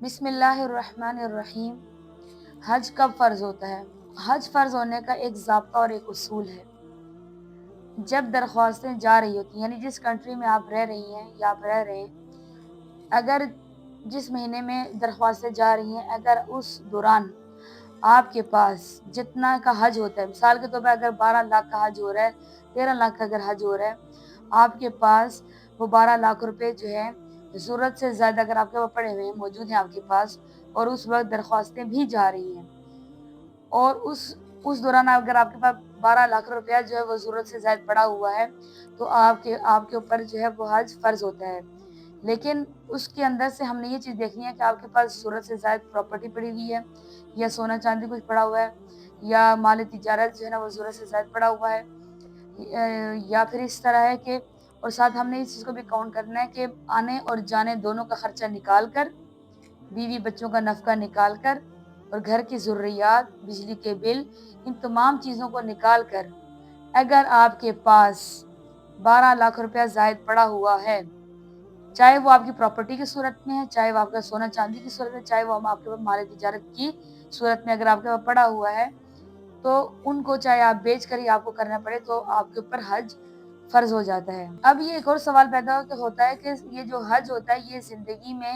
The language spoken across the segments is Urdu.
بسم اللہ الرحمن الرحیم۔ حج کب فرض ہوتا ہے؟ حج فرض ہونے کا ایک ضابطہ اور ایک اصول ہے۔ جب درخواستیں جا رہی ہوتی ہیں، یعنی جس کنٹری میں آپ رہ رہی ہیں یا آپ رہ رہے ہیں، اگر جس مہینے میں درخواستیں جا رہی ہیں، اگر اس دوران آپ کے پاس جتنا کا حج ہوتا ہے، مثال کے طور پر اگر 12 لاکھ کا حج ہو رہا ہے، 13 لاکھ کا اگر حج ہو رہا ہے، آپ کے پاس وہ 12 لاکھ روپے جو ہے ضرورت سے زیادہ اگر آپ کے پاس پڑے ہوئے ہیں، موجود ہیں آپ کے پاس، اور اس وقت درخواستیں بھی جا رہی ہیں، اور اس دوران اگر آپ کے پاس 12 لاکھ روپیہ جو ہے وہ ضرورت سے زائد پڑا ہوا ہے، تو آپ کے اوپر جو ہے وہ حج فرض ہوتا ہے۔ لیکن اس کے اندر سے ہم نے یہ چیز دیکھنی ہے کہ آپ کے پاس ضرورت سے زائد پراپرٹی پڑی ہوئی ہے، یا سونا چاندی کچھ پڑا ہوا ہے، یا مال تجارت جو ہے نا وہ ضرورت سے زائد پڑا ہوا ہے، یا پھر اس طرح ہے کہ، اور ساتھ ہم نے اس چیز کو بھی کاؤنٹ کرنا ہے کہ آنے اور جانے دونوں کا خرچہ نکال کر، بیوی بچوں کا نفقہ نکال کر، اور گھر کی ضروریات، بجلی کے بل، ان تمام چیزوں کو نکال کر اگر آپ کے پاس 12 لاکھ روپیہ زائد پڑا ہوا ہے، چاہے وہ آپ کی پراپرٹی کی صورت میں ہے، چاہے وہ آپ کا سونا چاندی کی صورت میں، چاہے وہ آپ کے پاس مال تجارت کی صورت میں اگر آپ کے پاس پڑا ہوا ہے، تو ان کو چاہے آپ بیچ کر ہی آپ کو کرنا پڑے تو آپ کے اوپر حج فرض ہو جاتا ہے۔ اب یہ ایک اور سوال پیدا ہوتا ہے کہ یہ جو حج ہوتا ہے یہ زندگی میں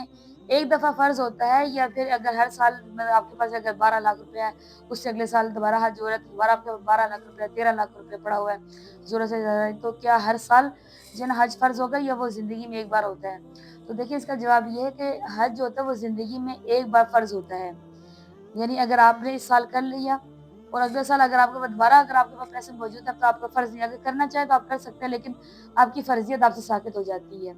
ایک دفعہ فرض ہوتا ہے، یا پھر اگر ہر سال آپ کے پاس اگر 12 لاکھ روپیہ ہے، اس سے اگلے سال دوبارہ حج ہو رہا ہے تو دوبارہ آپ کے پاس 12 لاکھ روپیہ، 13 لاکھ روپیہ پڑا ہوا ہے ضرورت سے زیادہ، تو کیا ہر سال جو ہے نا حج فرض ہوگا یا وہ زندگی میں ایک بار ہوتا ہے؟ تو دیکھیں اس کا جواب یہ ہے کہ حج جو ہوتا ہے وہ زندگی میں ایک بار فرض ہوتا ہے، یعنی اگر آپ نے اس سال کر لیا اور اگلے سال اگر آپ کے پاس دوبارہ اگر آپ کے پاس پیسے موجود ہے تو آپ کا فرض نہیں، اگر کرنا چاہے تو آپ کر سکتے ہیں، لیکن آپ کی فرضیت آپ سے ساقط ہو جاتی ہے۔